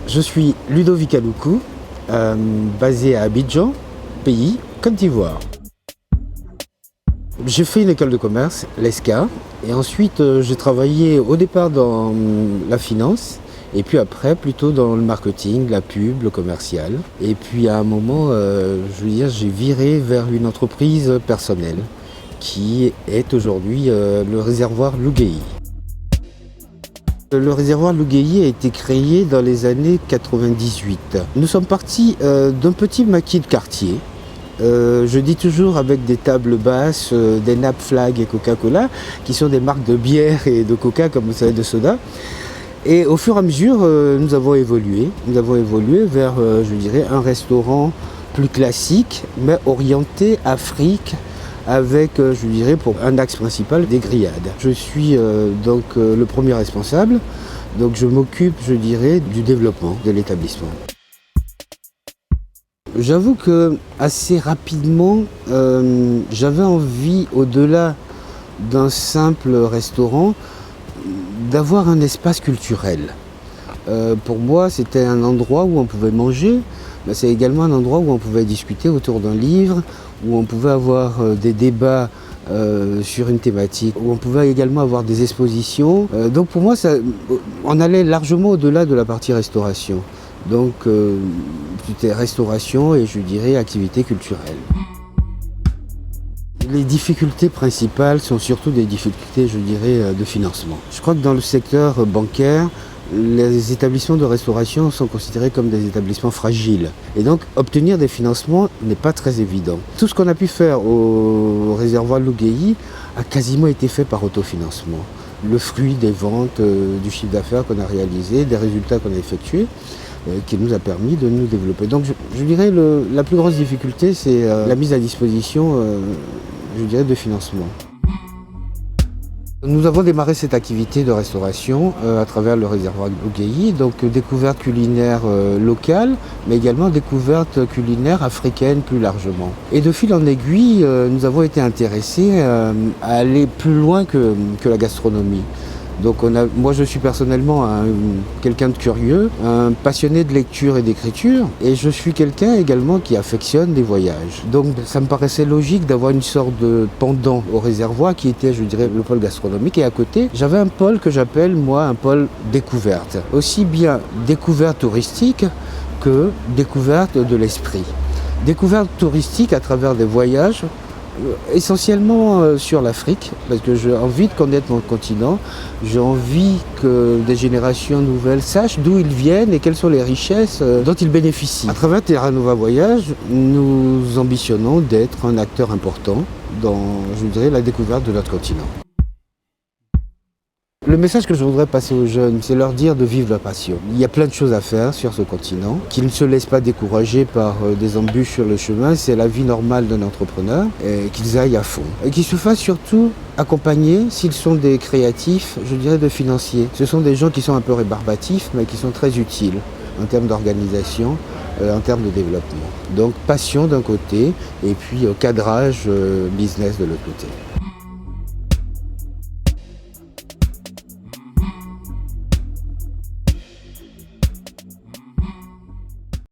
Je suis Ludovic Aloukou, basé à Abidjan, pays Côte d'Ivoire. J'ai fait une école de commerce, l'ESCA, et ensuite j'ai travaillé au départ dans la finance, et puis après plutôt dans le marketing, la pub, le commercial. Et puis à un moment, j'ai viré vers une entreprise personnelle qui est aujourd'hui le réservoir Louguéhi. Le réservoir Louguéhi a été créé dans les années 98. Nous sommes partis d'un petit maquis de quartier. Je dis toujours avec des tables basses, des nappes Flag et Coca-Cola, qui sont des marques de bière et de coca, comme vous savez, de soda. Et au fur et à mesure, nous avons évolué. Nous avons évolué vers, un restaurant plus classique, mais orienté Afrique, avec, pour un axe principal, des grillades. Je suis le premier responsable, donc je m'occupe, du développement de l'établissement. J'avoue que assez rapidement, j'avais envie, au-delà d'un simple restaurant, d'avoir un espace culturel. Pour moi, c'était un endroit où on pouvait manger, mais c'est également un endroit où on pouvait discuter autour d'un livre, où on pouvait avoir des débats sur une thématique, où on pouvait également avoir des expositions. Donc pour moi, on allait largement au-delà de la partie restauration. Donc c'était restauration et activité culturelle. Les difficultés principales sont surtout des difficultés, de financement. Je crois que dans le secteur bancaire, les établissements de restauration sont considérés comme des établissements fragiles. Et donc, obtenir des financements n'est pas très évident. Tout ce qu'on a pu faire au réservoir Louguéhi a quasiment été fait par autofinancement. Le fruit des ventes, du chiffre d'affaires qu'on a réalisé, des résultats qu'on a effectués, qui nous a permis de nous développer. Donc, la plus grosse difficulté, c'est la mise à disposition, de financement. Nous avons démarré cette activité de restauration à travers le réservoir Louguéhi, donc découverte culinaire locale, mais également découverte culinaire africaine plus largement. Et de fil en aiguille, nous avons été intéressés à aller plus loin que la gastronomie. Donc moi je suis personnellement quelqu'un de curieux, un passionné de lecture et d'écriture, et je suis quelqu'un également qui affectionne les voyages. Donc ça me paraissait logique d'avoir une sorte de pendant au réservoir qui était, le pôle gastronomique, et à côté j'avais un pôle que j'appelle moi un pôle découverte. Aussi bien découverte touristique que découverte de l'esprit. Découverte touristique à travers des voyages, essentiellement sur l'Afrique, parce que j'ai envie de connaître mon continent, j'ai envie que des générations nouvelles sachent d'où ils viennent et quelles sont les richesses dont ils bénéficient. À travers Terra Nova Voyage, nous ambitionnons d'être un acteur important dans, la découverte de notre continent. Le message que je voudrais passer aux jeunes, c'est leur dire de vivre leur passion. Il y a plein de choses à faire sur ce continent, qu'ils ne se laissent pas décourager par des embûches sur le chemin. C'est la vie normale d'un entrepreneur, et qu'ils aillent à fond. Et qu'ils se fassent surtout accompagner, s'ils sont des créatifs, de financiers. Ce sont des gens qui sont un peu rébarbatifs, mais qui sont très utiles en termes d'organisation, en termes de développement. Donc passion d'un côté, et puis cadrage business de l'autre côté.